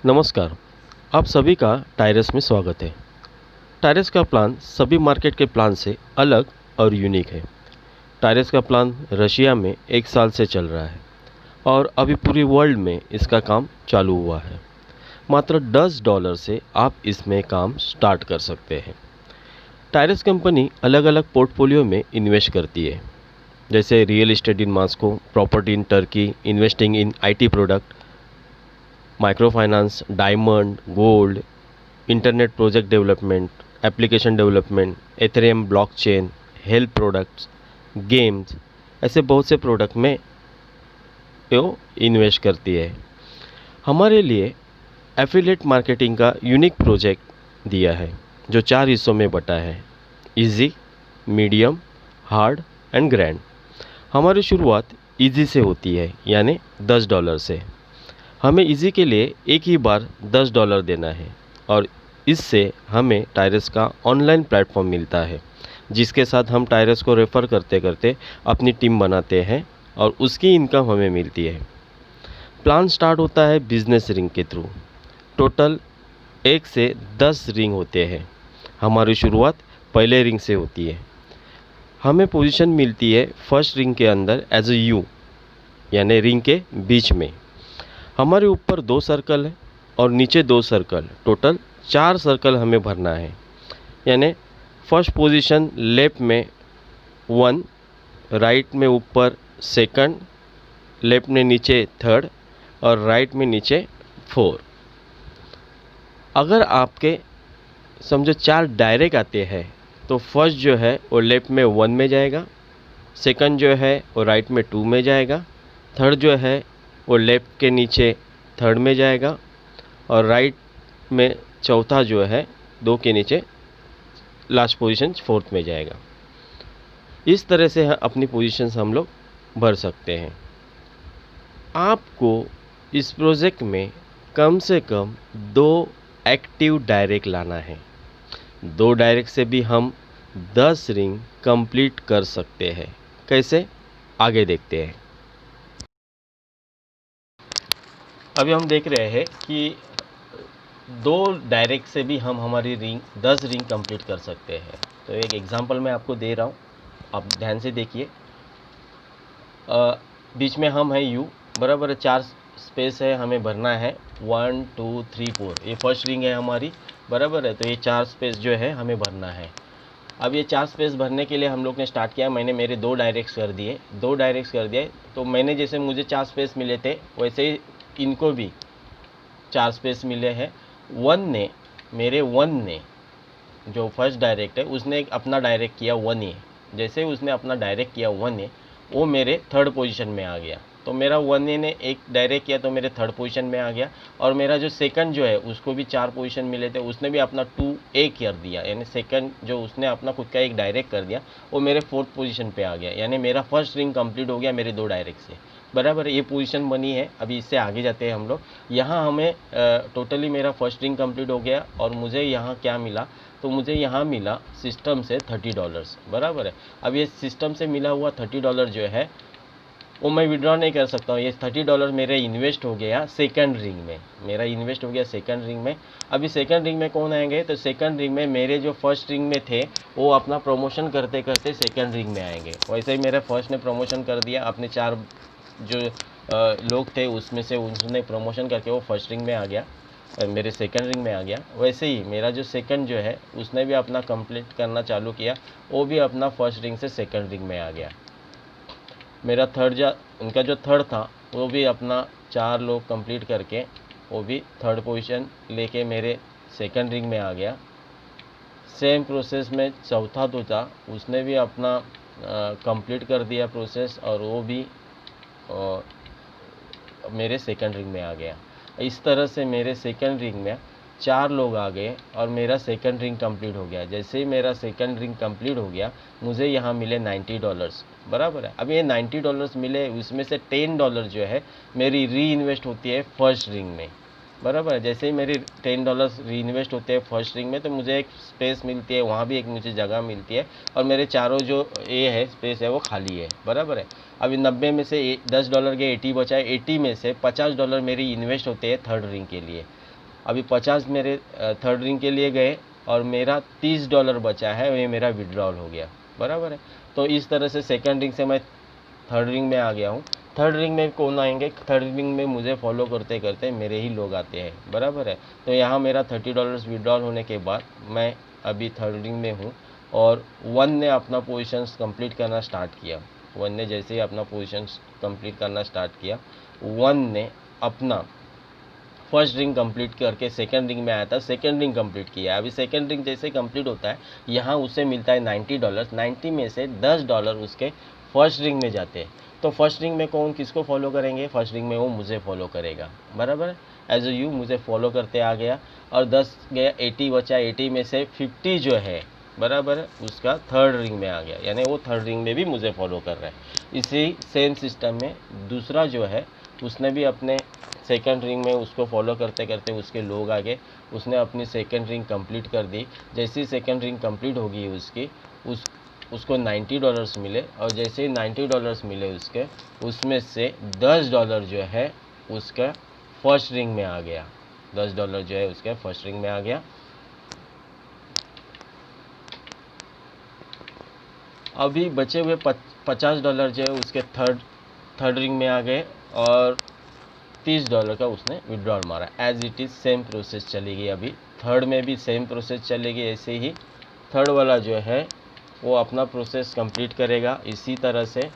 नमस्कार। आप सभी का टायरस में स्वागत है। टायरस का प्लान सभी मार्केट के प्लान से अलग और यूनिक है। टायरस का प्लान रशिया में 1 साल से चल रहा है और अभी पूरी वर्ल्ड में इसका काम चालू हुआ है। मात्र $10 से आप इसमें काम स्टार्ट कर सकते हैं। टायरस कंपनी अलग अलग पोर्टफोलियो में इन्वेस्ट करती है, जैसे real estate in Moscow, property in Turkey, investing in IT product, micro finance, diamond, gold, internet project development, application development, Ethereum blockchain, health products, games, ऐसे बहुत से प्रोडक्ट में वो इन्वेस्ट करती है। हमारे लिए एफिलिएट मार्केटिंग का यूनिक प्रोजेक्ट दिया है जो 4 हिस्सों में बटा है: easy, medium, hard and grand. हमारी शुरुआत इजी से होती है, यानी $10 से। हमें इजी के लिए एक ही बार $10 देना है और इससे हमें टायरस का ऑनलाइन प्लेटफॉर्म मिलता है, जिसके साथ हम टायरस को रेफ़र करते करते अपनी टीम बनाते हैं और उसकी इनकम हमें मिलती है। प्लान स्टार्ट होता है बिजनेस रिंग के थ्रू। टोटल 1 से 10 रिंग होते हैं। हमारी शुरुआत पहले रिंग से होती है। हमें पोजीशन मिलती है फर्स्ट रिंग के अंदर एज ए यू, यानी रिंग के बीच में। हमारे ऊपर 2 सर्कल है और नीचे 2 सर्कल, टोटल 4 सर्कल हमें भरना है। यानी फर्स्ट पोजीशन लेफ्ट में 1, राइट में ऊपर सेकंड, लेफ्ट में नीचे थर्ड और राइट में नीचे 4। अगर आपके समझो 4 डायरेक्ट आते हैं तो फर्स्ट जो है वो लेफ्ट में 1 में जाएगा, सेकंड जो है वो राइट में 2 में जाएगा, थर्ड जो है वो लेफ्ट के नीचे थर्ड में जाएगा और राइट में चौथा जो है 2 के नीचे लास्ट पोजीशन फोर्थ में जाएगा। इस तरह से अपनी पोजीशंस हम लोग भर सकते हैं। आपको इस प्रोजेक्ट में कम से कम 2 एक्टिव डायरेक्ट लाना है। 2 डायरेक्ट से भी हम 10 रिंग कंप्लीट कर सकते हैं। कैसे, आगे देखते हैं। अभी हम देख रहे हैं कि 2 डायरेक्ट से भी हम हमारी रिंग 10 रिंग कंप्लीट कर सकते हैं। तो एक एग्जांपल मैं आपको दे रहा हूँ, आप ध्यान से देखिए। बीच में हम है यू, बराबर है। 4 स्पेस है, हमें भरना है 1 2 3 4। ये फर्स्ट रिंग है हमारी, बराबर है। तो ये 4 स्पेस जो है हमें भरना है। अब ये 4 स्पेस भरने के लिए हम लोग ने स्टार्ट किया। मैंने मेरे 2 डायरेक्ट्स कर दिए, 2 डायरेक्ट्स कर दिए। तो मैंने जैसे मुझे 4 स्पेस मिले थे वैसे ही इनको भी 4 स्पेस मिले हैं। मेरे 1 ने जो फर्स्ट डायरेक्ट है उसने अपना डायरेक्ट किया 1A। जैसे उसने अपना डायरेक्ट किया 1A, वो मेरे थर्ड पोजीशन में आ गया। तो मेरा 1A ने एक डायरेक्ट किया तो मेरे थर्ड पोजीशन में आ गया। और मेरा जो सेकंड जो है उसको भी 4 पोजीशन मिले थे, उसने भी अपना 2A कर दिया, यानी सेकंड जो उसने अपना खुद का एक डायरेक्ट कर दिया वो मेरे फोर्थ पोजीशन पे आ गया। यानी मेरा फर्स्ट रिंग कंप्लीट हो गया मेरे 2 डायरेक्ट से, बराबर। ये पोजीशन बनी है। अभी इससे आगे जाते हैं हम लोग। यहाँ हमें टोटली मेरा फर्स्ट रिंग कंप्लीट हो गया और मुझे यहाँ क्या मिला, तो मुझे यहाँ मिला सिस्टम से $30, बराबर है। अब ये सिस्टम से मिला हुआ $30 जो है वो मैं विड्रॉ नहीं कर सकता हूँ। ये $30 मेरे इन्वेस्ट हो गया सेकंड रिंग में, मेरा इन्वेस्ट हो गया सेकंड रिंग में। अभी सेकंड रिंग में कौन आएंगे, तो सेकंड रिंग में मेरे जो फर्स्ट रिंग में थे वो अपना प्रमोशन करते करते सेकंड रिंग में आएंगे। वैसे ही मेरे फर्स्ट ने प्रमोशन कर दिया, अपने 4 जो लोग थे उसमें से उसने प्रमोशन करके वो फर्स्ट रिंग में आ गया, मेरे सेकंड रिंग में आ गया। वैसे ही मेरा जो सेकंड जो है उसने भी अपना कंप्लीट करना चालू किया, वो भी अपना फर्स्ट रिंग से सेकंड रिंग में आ गया। मेरा उनका जो थर्ड था वो भी अपना 4 लोग कंप्लीट करके वो भी थर्ड पोजीशन लेके मेरे सेकंड रिंग में आ गया। सेम प्रोसेस में चौथा जो था उसने भी अपना कंप्लीट कर दिया प्रोसेस और वो भी मेरे सेकंड रिंग में आ गया। इस तरह से मेरे सेकंड रिंग में 4 लोग आ गए और मेरा सेकंड रिंग कंप्लीट हो गया। जैसे ही मेरा सेकंड रिंग कंप्लीट हो गया मुझे यहाँ मिले $90, बराबर है। अब ये $90 मिले, उसमें से $10 जो है मेरी री इन्वेस्ट होती है फर्स्ट रिंग में, बराबर है। जैसे ही मेरी $10 री इन्वेस्ट होते हैं फर्स्ट रिंग में तो मुझे एक स्पेस मिलती है, वहाँ भी एक मुझे जगह मिलती है और मेरे चारों जो ए है स्पेस है वो खाली है, बराबर है। अभी 90 में से $10 के 80 बचा है। 80 में से $50 मेरी इन्वेस्ट होते हैं थर्ड रिंग के लिए। अभी 50 मेरे थर्ड रिंग के लिए गए और मेरा $30 बचा है, ये मेरा विड्रॉल हो गया, बराबर है। तो इस तरह से सेकंड रिंग से मैं थर्ड रिंग में आ गया हूँ। थर्ड रिंग में कौन आएंगे? थर्ड रिंग में मुझे फॉलो करते करते मेरे ही लोग आते हैं, बराबर है। तो यहाँ मेरा $30 विड्रॉल होने के बाद मैं अभी थर्ड रिंग में हूँ और वन ने अपना पोजीशंस कंप्लीट करना स्टार्ट किया। वन ने जैसे ही अपना पोजीशंस कंप्लीट करना स्टार्ट किया, वन ने अपना फर्स्ट रिंग कंप्लीट करके सेकंड रिंग में आया था, सेकंड रिंग कंप्लीट किया। अभी सेकंड रिंग जैसे कंप्लीट होता है, यहाँ उसे मिलता है $90। 90 में से $10 उसके फर्स्ट रिंग में जाते हैं। तो फर्स्ट रिंग में कौन किसको फॉलो करेंगे? फर्स्ट रिंग में वो मुझे फॉलो करेगा, बराबर है। एज यू मुझे फॉलो करते आ गया और 10 गया, 80 बचा। 80 में से 50 जो है, बराबर है, उसका थर्ड रिंग में आ गया, यानी वो थर्ड रिंग में भी मुझे फॉलो कर रहा है। इसी सेम सिस्टम में दूसरा जो है, उसने भी अपने सेकंड रिंग में उसको फॉलो करते करते उसके लोग आगे, उसने अपनी सेकंड रिंग कंप्लीट कर दी। जैसे ही सेकंड रिंग कंप्लीट होगी उसकी, उसको $90 मिले और जैसे ही $90 मिले उसके, उसमें से $10 जो है उसका फर्स्ट रिंग में आ गया। $10 जो है उसके फर्स्ट रिंग में आ गया। अभी बचे हुए $50 जो है उसके थर्ड रिंग में आ गए और $30 का उसने विड्रॉल मारा। As it is same process चलेगी। अभी थर्ड में भी सेम प्रोसेस चलेगी। ऐसे ही थर्ड वाला जो है वो अपना प्रोसेस कंप्लीट करेगा। इसी तरह से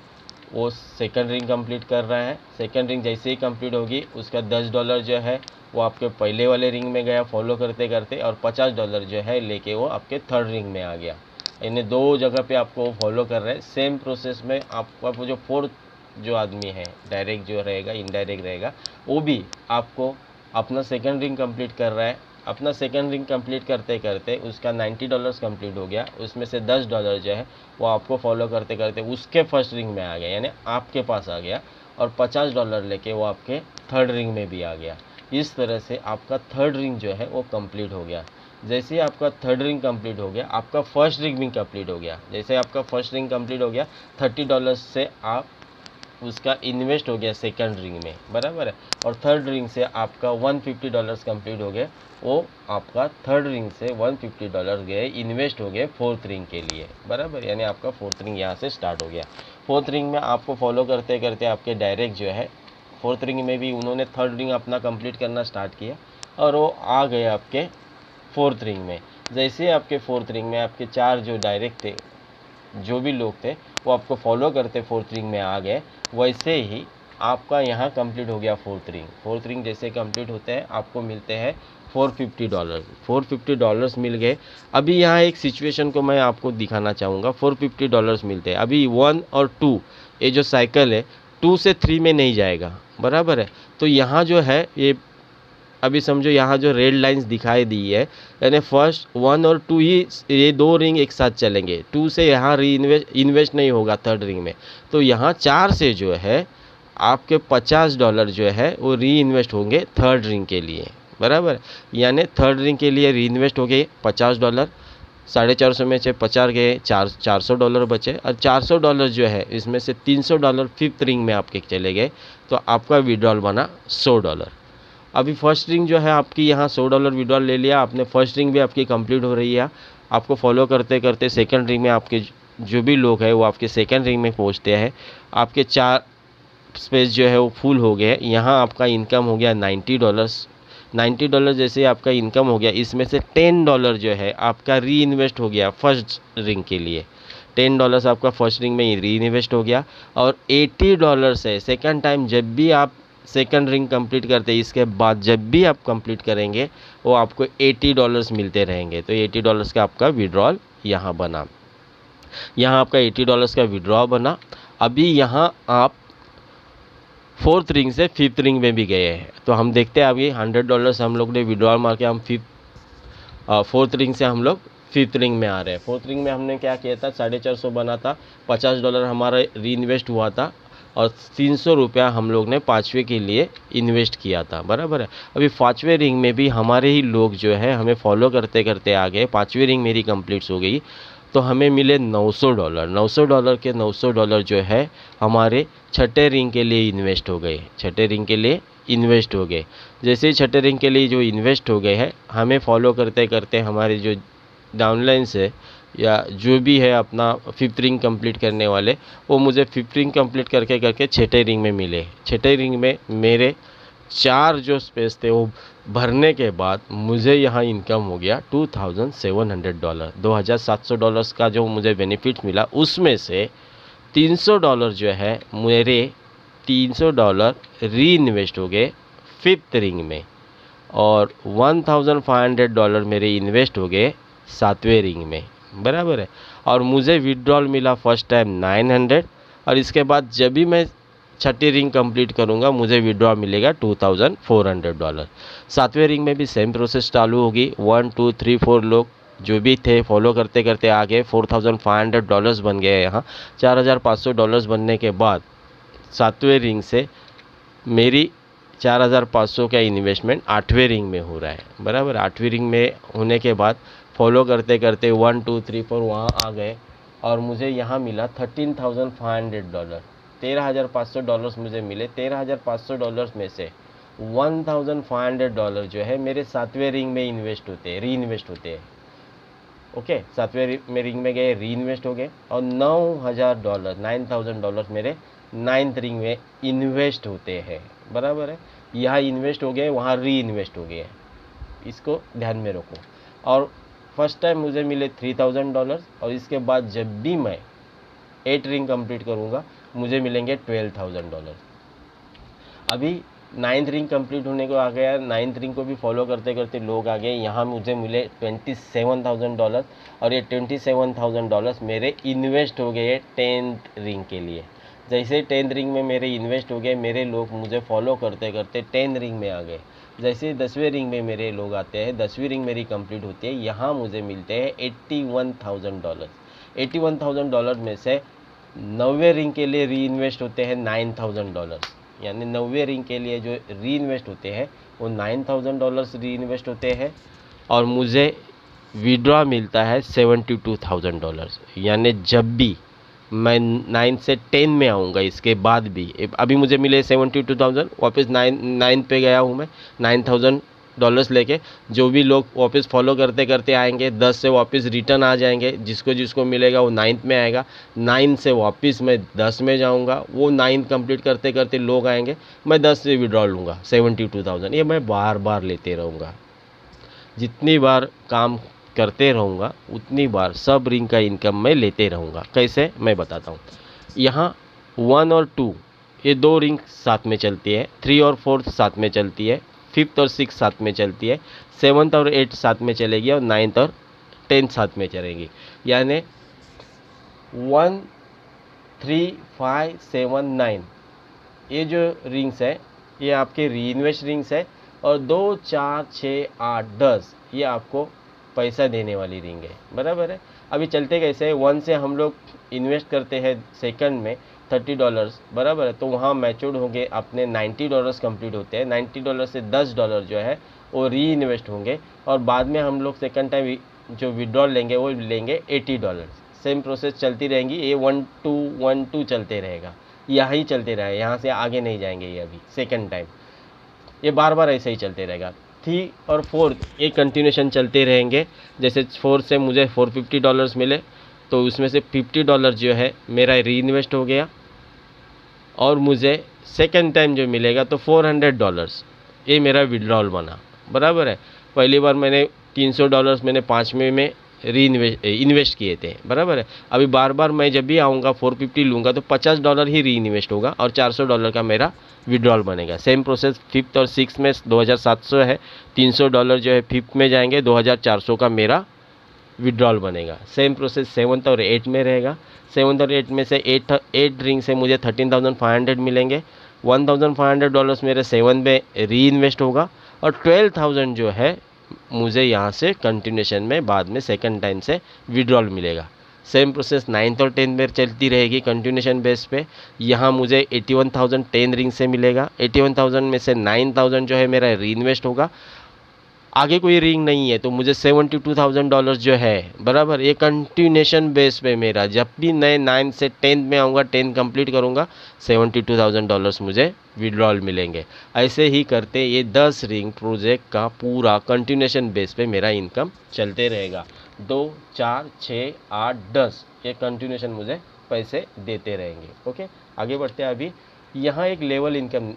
वो सेकंड रिंग कंप्लीट कर रहा है। सेकंड रिंग जैसे ही कंप्लीट होगी, उसका $10 जो है वो आपके पहले वाले रिंग में गया फॉलो करते करते, और $50 जो है लेके वो आपके थर्ड रिंग में आ गया। इन्हें दो जगह पे आपको फॉलो कर रहे हैं। सेम प्रोसेस में आपका जो फोर्थ जो आदमी है, डायरेक्ट जो रहेगा, इनडायरेक्ट रहेगा, वो भी आपको अपना सेकंड रिंग कंप्लीट कर रहा है। अपना सेकंड रिंग कंप्लीट करते करते उसका $90 कंप्लीट हो गया। उसमें से $10 जो है वो आपको फॉलो करते करते उसके फर्स्ट रिंग में आ गया, यानी आपके पास आ गया, और $50 लेके वो आपके थर्ड रिंग में भी आ गया। इस तरह से आपका थर्ड रिंग जो है वो कंप्लीट हो गया। जैसे ही आपका थर्ड रिंग कंप्लीट हो गया, आपका फर्स्ट रिंग भी कंप्लीट हो गया। जैसे आपका फर्स्ट रिंग कंप्लीट हो गया, $30 से आप उसका इन्वेस्ट हो गया सेकंड रिंग में, बराबर है। और थर्ड रिंग से आपका $150 कंप्लीट हो गया। वो आपका थर्ड रिंग से $150 गए, इन्वेस्ट हो गए फोर्थ रिंग के लिए, बराबर। यानी आपका फोर्थ रिंग यहाँ से स्टार्ट हो गया। फोर्थ रिंग में आपको फॉलो करते करते आपके डायरेक्ट जो है, फोर्थ रिंग में भी उन्होंने थर्ड रिंग अपना कंप्लीट करना स्टार्ट किया और वो आ गए आपके फोर्थ रिंग में। जैसे आपके फोर्थ रिंग में आपके चार जो डायरेक्ट थे, जो भी लोग थे, वो आपको फॉलो करते फोर्थ रिंग में आ गए। वैसे ही आपका यहाँ कंप्लीट हो गया फोर्थ रिंग। फोर्थ रिंग जैसे कंप्लीट होते हैं, आपको मिलते हैं $450। $450 मिल गए। अभी यहाँ एक सिचुएशन को मैं आपको दिखाना चाहूँगा। $450 मिलते हैं। अभी 1 और 2, ये जो साइकिल है 2 से 3 में नहीं जाएगा, बराबर है। तो यहाँ जो है ये, अभी समझो यहाँ जो रेड लाइंस दिखाई दी है, यानी फर्स्ट 1 और 2 ही, ये दो रिंग एक साथ चलेंगे। 2 से यहाँ इन्वेस्ट नहीं होगा थर्ड रिंग में। तो यहाँ 4 से जो है आपके $50 जो है वो री इन्वेस्ट होंगे थर्ड रिंग के लिए, बराबर। यानी थर्ड रिंग के लिए री इन्वेस्ट हो गए $50। 450 में से 50 गए, $400 बचे, और $400 जो है इसमें से $300 फिफ्थ रिंग में आपके चले गए। तो आपका विड्रॉल बना $100। अभी फर्स्ट रिंग जो है आपकी यहाँ $100 विड्रॉल ले लिया आपने। फर्स्ट रिंग भी आपकी कंप्लीट हो रही है। आपको फॉलो करते करते सेकंड रिंग में आपके जो भी लोग हैं वो आपके सेकंड रिंग में पहुँचते हैं। आपके 4 स्पेस जो है वो फुल हो गए। यहाँ आपका इनकम हो गया $90। $90 जैसे आपका इनकम हो गया, इसमें से $10 जो है आपका री इन्वेस्ट हो गया फर्स्ट रिंग के लिए। $10 आपका फर्स्ट रिंग में री इन्वेस्ट हो गया। और $80 है सेकंड टाइम, जब भी आप सेकंड रिंग कंप्लीट करते हैं, इसके बाद जब भी आप कंप्लीट करेंगे वो आपको $80 मिलते रहेंगे। तो $80 का आपका विड्रॉल यहाँ बना। यहाँ आपका $80 का विड्रॉ बना। अभी यहाँ आप फोर्थ रिंग से फिफ्थ रिंग में भी गए हैं। तो हम देखते हैं अभी $100 हम लोग ने विड्रॉल मार के हम फोर्थ रिंग से हम लोग फिफ्थ रिंग में आ रहे हैं। फोर्थ रिंग में हमने क्या किया था, 450 बना था, $50 हमारा री इन्वेस्ट हुआ था, और ₹300 हम लोग ने पाँचवें के लिए इन्वेस्ट किया था, बराबर है। अभी पाँचवें रिंग में भी हमारे ही लोग जो है हमें फॉलो करते करते आ गए। पाँचवीं रिंग मेरी कंप्लीट हो गई, तो हमें मिले $900। $900 के $900 जो है हमारे छठे रिंग के लिए इन्वेस्ट हो गए। छठे रिंग के लिए इन्वेस्ट हो गए। जैसे ही छठे रिंग के लिए जो इन्वेस्ट हो गए हैं, हमें फॉलो करते करते हमारे जो डाउनलाइंस है या जो भी है अपना फिफ्थ रिंग कंप्लीट करने वाले, वो मुझे फिफ्थ रिंग कंप्लीट करके करके छठे रिंग में मिले। छठे रिंग में मेरे 4 जो स्पेस थे वो भरने के बाद मुझे यहाँ इनकम हो गया $2700, $2700 का जो मुझे बेनिफिट मिला, उसमें से $300 जो है मेरे $300 री इन्वेस्ट हो गए फिफ्थ रिंग में, और $1500 मेरे इन्वेस्ट हो गए सातवें रिंग में, बराबर है। और मुझे विड्रॉल मिला फर्स्ट टाइम 900, और इसके बाद जब भी मैं छठी रिंग कंप्लीट करूंगा मुझे विड्रॉ मिलेगा $2400। सातवें रिंग में भी सेम प्रोसेस चालू होगी। 1 2 3 4 लोग जो भी थे फॉलो करते करते आगे $4500 बन गए। यहाँ $4500 बनने के बाद सातवें रिंग से मेरी 4500 का इन्वेस्टमेंट आठवें रिंग में हो रहा है, बराबर। आठवीं रिंग में होने के बाद फॉलो करते करते 1 2 3 4 वहाँ आ गए, और मुझे यहाँ मिला $13,500, $13,500 मुझे मिले। $13,500 में से $1,500 जो है मेरे सातवें रिंग में इन्वेस्ट होते हैं, री इन्वेस्ट होते हैं। ओके, सातवें में रिंग में गए, री इन्वेस्ट हो गए, और $9,000 मेरे नाइन्थ रिंग में इन्वेस्ट होते हैं, बराबर है। यहाँ इन्वेस्ट हो गए, वहाँ री इन्वेस्ट हो गए, इसको ध्यान में रखो। और फर्स्ट टाइम मुझे मिले $3000, और इसके बाद जब भी मैं 8 रिंग कंप्लीट करूँगा मुझे मिलेंगे $12,000। अभी 9th रिंग कंप्लीट होने को आ गया, 9th रिंग को भी फॉलो करते करते लोग आ गए। यहाँ मुझे मिले $27,000, और ये $27,000 मेरे इन्वेस्ट हो गए 10th रिंग के लिए। जैसे 10th रिंग में मेरे इन्वेस्ट हो गए, मेरे लोग मुझे फॉलो करते करते 10th रिंग में आ गए। जैसे 10वें रिंग में मेरे लोग आते हैं, 10वीं रिंग मेरी कंप्लीट होती है, यहाँ मुझे मिलते हैं $81,000। $81,000 में से 9वें रिंग के लिए री इन्वेस्ट होते हैं $9,000, यानी 9वें रिंग के लिए जो री इन्वेस्ट होते हैं वो $9,000 री इन्वेस्ट होते हैं, और मुझे विड्रॉ मिलता है $72,000। यानी जब भी मैं 9 से 10 में आऊँगा, इसके बाद भी अभी मुझे मिले 72,000, वापस 9 पे गया हूँ मैं $9,000 लेके। जो भी लोग वापस फॉलो करते करते आएंगे, 10 से वापस रिटर्न आ जाएंगे, जिसको जिसको मिलेगा वो 9th में आएगा। 9 से वापस मैं 10 में जाऊंगा, वो 9 कंप्लीट करते करते लोग आएंगे, मैं 10 से विड्रॉ लूँगा 72,000। ये मैं बार बार लेते रहूँगा, जितनी बार काम करते रहूँगा उतनी बार सब रिंग का इनकम मैं लेते रहूँगा। कैसे, मैं बताता हूँ। यहाँ 1 और 2 ये 2 रिंग साथ में चलती है, 3 और 4 साथ में चलती है, 5th और 6 साथ में चलती है, 7th और 8 साथ में चलेगी, और 9th और 10th साथ में चलेगी। यानी 1 3 5 7 9 ये जो रिंग्स है ये आपके री इन्वेस्ट रिंग्स है, और 2 4 6 8 10 ये आपको पैसा देने वाली रिंग है, बराबर है। अभी चलते कैसे, 1 से हम लोग इन्वेस्ट करते हैं सेकंड में $30, बराबर है। तो वहाँ मैच्योर्ड होंगे अपने $90 कंप्लीट होते हैं। $90 से $10 जो है वो री इन्वेस्ट होंगे, और बाद में हम लोग सेकंड टाइम जो विड्रॉल लेंगे वो लेंगे $80। सेम प्रोसेस चलती रहेंगी, ये 1 2 1 2 चलते रहेगा, यहाँ ही चलते रहेगा, यहाँ से आगे नहीं जाएंगे। ये अभी सेकंड टाइम ये बार बार ऐसे ही चलते रहेगा। 3 और 4 ये कंटिन्यूशन चलते रहेंगे। जैसे 4 से मुझे $450 मिले, तो उसमें से $50 जो है मेरा री इन्वेस्ट हो गया, और मुझे सेकंड टाइम जो मिलेगा तो $400 ये मेरा विड्रॉल बना, बराबर है। पहली बार मैंने $300 मैंने 5वें में री इन्वेस्ट किए थे, बराबर है। अभी बार बार मैं जब भी आऊँगा 450 लूँगा तो $50 ही री इन्वेस्ट होगा, और $400 का मेरा विड्रॉल बनेगा। सेम प्रोसेस 5th और 6th में 2700 है, $300 जो है 5th में जाएंगे, 2400 का मेरा विड्रॉल बनेगा। सेम प्रोसेस 7th और 8 में रहेगा। 7th और 8 में से 8 रिंग से मुझे 13,500 मिलेंगे। $1,500 मेरे 7 में री इन्वेस्ट होगा, और 12,000 जो है मुझे यहाँ से कंटिन्यूशन में बाद में सेकंड टाइम से विड्रॉल मिलेगा। सेम प्रोसेस 9th और 10th में चलती रहेगी कंटिन्यूशन बेस पे। यहाँ मुझे 81,000 10 रिंग से मिलेगा। 81,000 में से 9,000 जो है मेरा री इन्वेस्ट होगा, आगे कोई रिंग नहीं है, तो मुझे $72,000 जो है बराबर, ये कंटिन्यूशन बेस पे मेरा, जब भी मैं 9 से 10 में आऊँगा, 10 कंप्लीट करूँगा, $72,000 मुझे विड्रॉल मिलेंगे। ऐसे ही करते ये 10 रिंग प्रोजेक्ट का पूरा कंटिन्यूशन बेस पे मेरा इनकम चलते रहेगा। 2, 4, 6, 8, 10 ये कंटिन्यूशन मुझे पैसे देते रहेंगे। ओके, आगे बढ़ते हैं। अभी यहाँ एक लेवल इनकम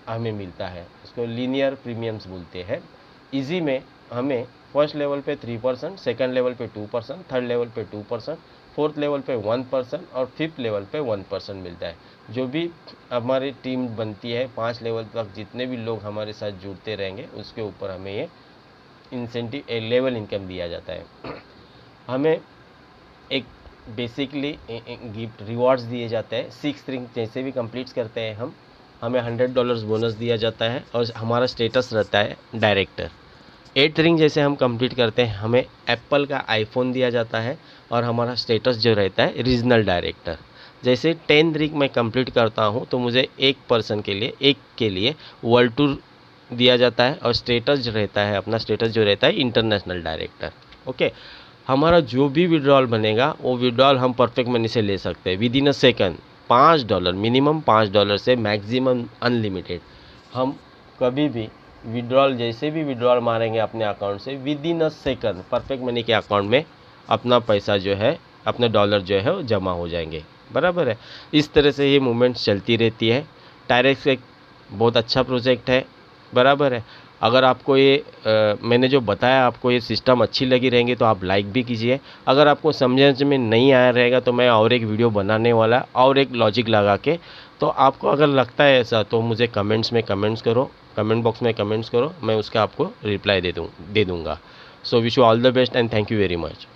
हमें मिलता है, इसको लीनियर प्रीमियम्स बोलते हैं। इजी में हमें फर्स्ट लेवल पे 3%, सेकंड लेवल पे 2%, थर्ड लेवल पे 2%, फोर्थ लेवल पे 1% और फिफ्थ लेवल पे 1% मिलता है। जो भी हमारी टीम बनती है 5 लेवल तक, जितने भी लोग हमारे साथ जुड़ते रहेंगे उसके ऊपर हमें ये इंसेंटिव लेवल इनकम दिया जाता है। हमें एक बेसिकली गिफ्ट रिवॉर्ड्स दिए जाते हैं। 6 रिंग जैसे भी कंप्लीट करते हैं हम, हमें $100 बोनस दिया जाता है और हमारा स्टेटस रहता है डायरेक्टर। 8 रिंग जैसे हम कंप्लीट करते हैं, हमें एप्पल का आईफोन दिया जाता है और हमारा स्टेटस जो रहता है रीजनल डायरेक्टर। जैसे 10 रिंग मैं कंप्लीट करता हूँ तो मुझे एक पर्सन के लिए वर्ल्ड टूर दिया जाता है और स्टेटस जो रहता है, अपना स्टेटस जो रहता है इंटरनेशनल डायरेक्टर। ओके, हमारा जो भी विड्रॉल बनेगा वो विड्रॉल हम परफेक्ट मनी से ले सकते हैं with in a second. $5 minimum, $5 से मैक्सिमम अनलिमिटेड। हम कभी भी विड्रॉल, जैसे भी विड्रॉल मारेंगे अपने अकाउंट से, with in a second perfect money के अकाउंट में अपना पैसा जो है, अपने डॉलर जो है वो जमा हो जाएंगे। बराबर है, इस तरह से ये मूवमेंट्स चलती रहती है। टायरेक्स एक बहुत अच्छा प्रोजेक्ट है। बराबर है, अगर आपको ये मैंने जो बताया, आपको ये सिस्टम अच्छी लगी रहेंगी तो आप लाइक भी कीजिए। अगर आपको समझने में नहीं आया रहेगा तो मैं और एक वीडियो बनाने वाला, और एक लॉजिक लगा के। तो आपको अगर लगता है ऐसा तो मुझे कमेंट्स में कमेंट्स करो, कमेंट बॉक्स में कमेंट्स करो, मैं उसका आपको रिप्लाई दे दूँगा। So wish you all the best and thank you very much.